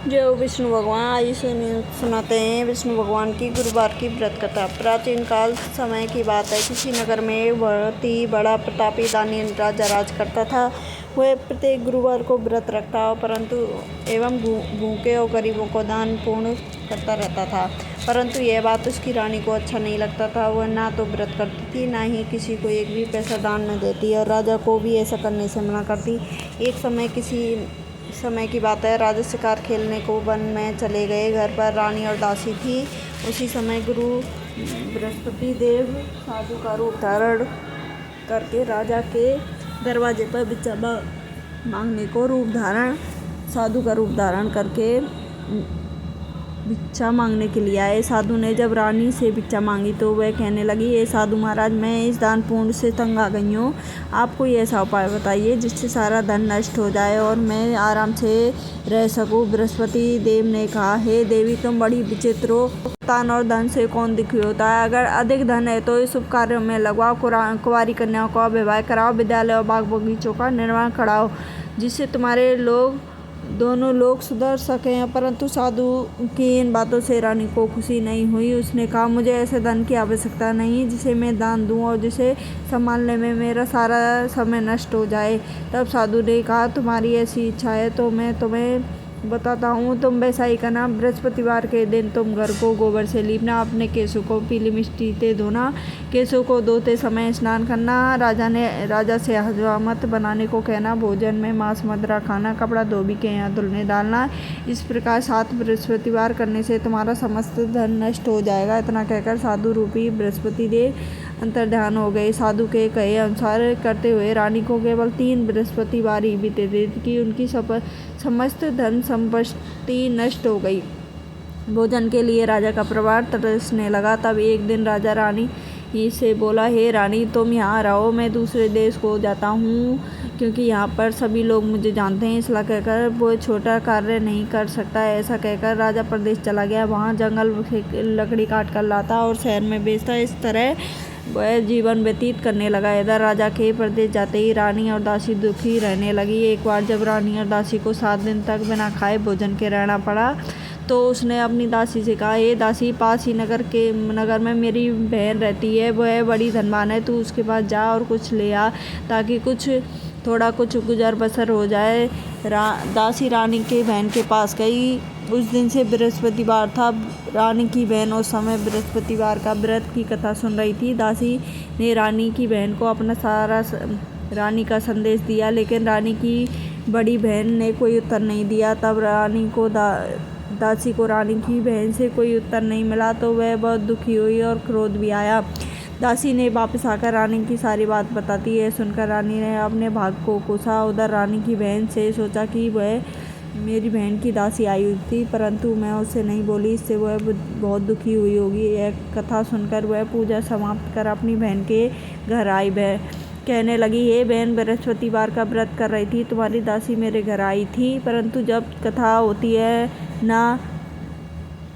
जो विष्णु भगवान आज सुनाते हैं विष्णु भगवान की गुरुवार की व्रत कथा। प्राचीन काल समय की बात है। किसी नगर में एक बहुत ही बड़ा प्रतापी दानी राजा राज करता था। वह प्रत्येक गुरुवार को व्रत रखता परंतु एवं भूखे और गरीबों को दान पूर्ण करता रहता था। परंतु यह बात उसकी रानी को अच्छा नहीं लगता था। वह ना तो व्रत करती थी, ना ही किसी को एक भी पैसा दान न देती और राजा को भी ऐसा करने से मना करती। किसी समय की बात है। राजा शिकार खेलने को वन में चले गए। घर पर रानी और दासी थी। उसी समय गुरु बृहस्पति देव साधु का रूप धारण करके राजा के दरवाजे पर भिक्षा मांगने को साधु का रूप धारण करके भिक्षा मांगने के लिए आए। साधु ने जब रानी से भिक्षा मांगी तो वह कहने लगी, ये साधु महाराज, मैं इस दान पुण्य से तंग आ गई हूँ। आप कोई ऐसा उपाय बताइए जिससे सारा धन नष्ट हो जाए और मैं आराम से रह सकूँ। बृहस्पति देव ने कहा, हे देवी, तुम बड़ी विचित्र हो। दान और धन से कौन दुखी होता है? अगर अधिक धन है तो इस शुभ कार्यों में लगवाओ। कुंवारी कन्याओं का विवाह कराओ। विद्यालय और बाग बगीचों का निर्माण कराओ जिससे तुम्हारे दोनों लोग सुधर सकें। परंतु साधु की इन बातों से रानी को खुशी नहीं हुई। उसने कहा, मुझे ऐसे धन की आवश्यकता नहीं जिसे मैं दान दूं और जिसे संभालने में मेरा सारा समय नष्ट हो जाए। तब साधु ने कहा, तुम्हारी ऐसी इच्छा है तो मैं तुम्हें बताता हूँ। तुम वैसा ही करना। बृहस्पतिवार के दिन तुम घर को गोबर से लीपना, अपने केशों को पीली मिट्टी से धोना, केशों को धोते समय स्नान करना, राजा से हजामत बनाने को कहना, भोजन में मांस मदिरा खाना, कपड़ा धोबी के यहाँ धुलने डालना। इस प्रकार 7 बृहस्पतिवार करने से तुम्हारा समस्त धन नष्ट हो जाएगा। इतना कहकर साधु रूपी बृहस्पति देव अंतर्ध्यान हो गए। साधु के कहे अनुसार करते हुए रानी को केवल 3 बृहस्पतिवार ही बीते थे कि उनकी समस्त धन संपत्ति नष्ट हो गई। भोजन के लिए राजा का परिवार तरसने लगा। तब एक दिन राजा रानी से बोला, हे रानी, तुम यहाँ रहो, मैं दूसरे देश को जाता हूँ क्योंकि यहाँ पर सभी लोग मुझे जानते हैं। इसलिए कहकर वो छोटा कार्य नहीं कर सकता। ऐसा कहकर राजा प्रदेश चला गया। वहाँ जंगल लकड़ी काट कर लाता और शहर में बेचता। इस तरह वह जीवन व्यतीत करने लगा। इधर राजा के प्रदेश जाते ही रानी और दासी दुखी रहने लगी। एक बार जब रानी और दासी को 7 दिन तक बिना खाए भोजन के रहना पड़ा तो उसने अपनी दासी से कहा, हे दासी, पास ही नगर में मेरी बहन रहती है। वह बड़ी धनवान है। तू उसके पास जा और कुछ ले आ ताकि थोड़ा कुछ गुजर बसर हो जाए। दासी रानी के बहन के पास गई। उस दिन से बृहस्पतिवार था। रानी की बहन उस समय बृहस्पतिवार का व्रत की कथा सुन रही थी। दासी ने रानी की बहन को अपना सारा रानी का संदेश दिया, लेकिन रानी की बड़ी बहन ने कोई उत्तर नहीं दिया। तब दासी को रानी की बहन से कोई उत्तर नहीं मिला तो वह बहुत दुखी हुई और क्रोध भी आया। दासी ने वापस आकर रानी की सारी बात बताती है। सुनकर रानी ने अपने भाग को कोसा। उधर रानी की बहन से सोचा कि वह मेरी बहन की दासी आई हुई थी, परंतु मैं उससे नहीं बोली, इससे वह बहुत दुखी हुई होगी। यह कथा सुनकर वह पूजा समाप्त कर अपनी बहन के घर आई। वह कहने लगी, हे बहन, बृहस्पतिवार का व्रत कर रही थी, तुम्हारी दासी मेरे घर आई थी, परंतु जब कथा होती है ना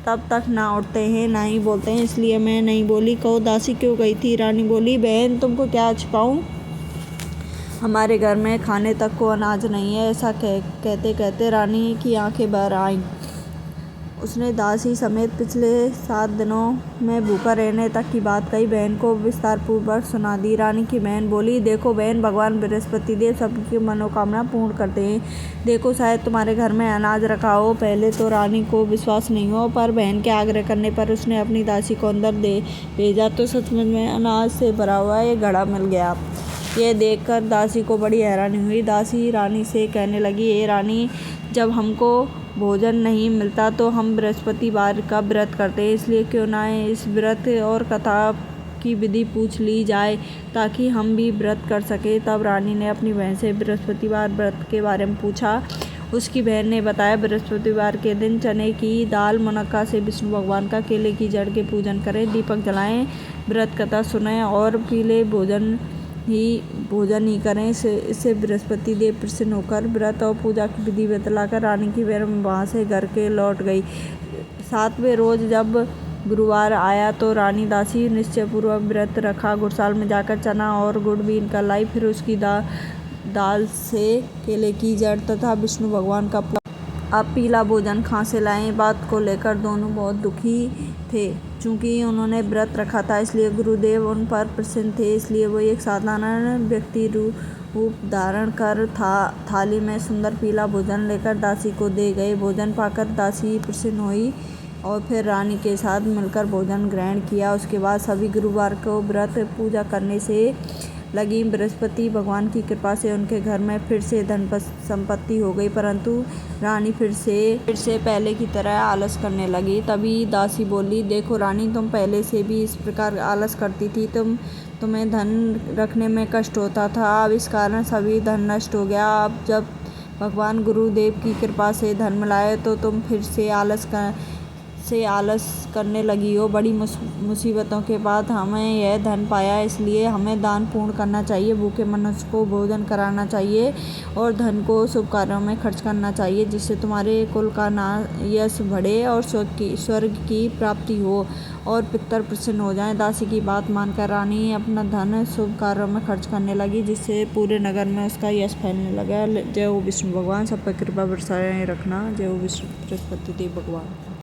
तब तक ना उठते हैं ना ही बोलते हैं, इसलिए मैं नहीं बोली। कहो दासी क्यों गई थी? रानी बोली, बहन, तुमको क्या छिपाऊं, हमारे घर में खाने तक को अनाज नहीं है। ऐसा कहते कहते रानी की आंखें भर आईं। उसने दासी समेत पिछले 7 दिनों में भूखा रहने तक की बात कही बहन को विस्तार पूर्वक सुना दी। रानी की बहन बोली, देखो बहन, भगवान बृहस्पति देव सबकी मनोकामना पूर्ण करते हैं। देखो, शायद तुम्हारे घर में अनाज रखा हो। पहले तो रानी को विश्वास नहीं हो, पर बहन के आग्रह करने पर उसने अपनी दासी को अंदर भेजा तो सचमुच में अनाज से भरा हुआ एक घड़ा मिल गया। यह देखकर दासी को बड़ी हैरानी हुई। दासी रानी से कहने लगी, हे रानी, जब हमको भोजन नहीं मिलता तो हम बृहस्पतिवार का व्रत करते हैं, इसलिए क्यों ना इस व्रत और कथा की विधि पूछ ली जाए ताकि हम भी व्रत कर सके। तब रानी ने अपनी बहन से बृहस्पतिवार व्रत के बारे में पूछा। उसकी बहन ने बताया, बृहस्पतिवार के दिन चने की दाल मुनक्का से विष्णु भगवान का केले की जड़ के पूजन करें, दीपक जलाएं, व्रत कथा सुनें और पीले भोजन ही करें। इससे बृहस्पति देव प्रसन्न होकर व्रत और पूजा की विधि बतलाकर रानी की बहन वहाँ से घर के लौट गई। 7वें रोज जब गुरुवार आया तो रानी दासी निश्चयपूर्वक व्रत रखा। गुड़साल में जाकर चना और गुड़ बीन कर लाई। फिर उसकी दाल से केले की जड़ तथा विष्णु भगवान का अब पीला भोजन कहाँ से लाएं। बात को लेकर दोनों बहुत दुखी थे। चूँकि उन्होंने व्रत रखा था इसलिए गुरुदेव उन पर प्रसन्न थे, इसलिए वो एक साधारण व्यक्ति रूप धारण कर थाली में सुंदर पीला भोजन लेकर दासी को दे गए। भोजन पाकर दासी प्रसन्न हुई और फिर रानी के साथ मिलकर भोजन ग्रहण किया। उसके बाद सभी गुरुवार को व्रत पूजा करने से लगी। बृहस्पति भगवान की कृपा से उनके घर में फिर से धन संपत्ति हो गई, परंतु रानी फिर से पहले की तरह आलस करने लगी। तभी दासी बोली, देखो रानी, तुम पहले से भी इस प्रकार आलस करती थी। तुम्हें धन रखने में कष्ट होता था, अब इस कारण सभी धन नष्ट हो गया। अब जब भगवान गुरुदेव की कृपा से धन मिलाए तो तुम फिर से आलस करने लगी हो। बड़ी मुसीबतों के बाद हमें यह धन पाया, इसलिए हमें दान पुण्य करना चाहिए, भूखे मनुष्य को भोजन कराना चाहिए और धन को शुभ कार्यों में खर्च करना चाहिए, जिससे तुम्हारे कुल का यश बढ़े और स्वर्ग की प्राप्ति हो और पितर प्रसन्न हो जाएं। दासी की बात मानकर रानी अपना धन शुभ कार्यों में खर्च करने लगी, जिससे पूरे नगर में उसका यश फैलने लगा। जय हो विष्णु भगवान, सब पर कृपा बरसाए रखना। जय हो विष्णु बृहस्पति देव भगवान।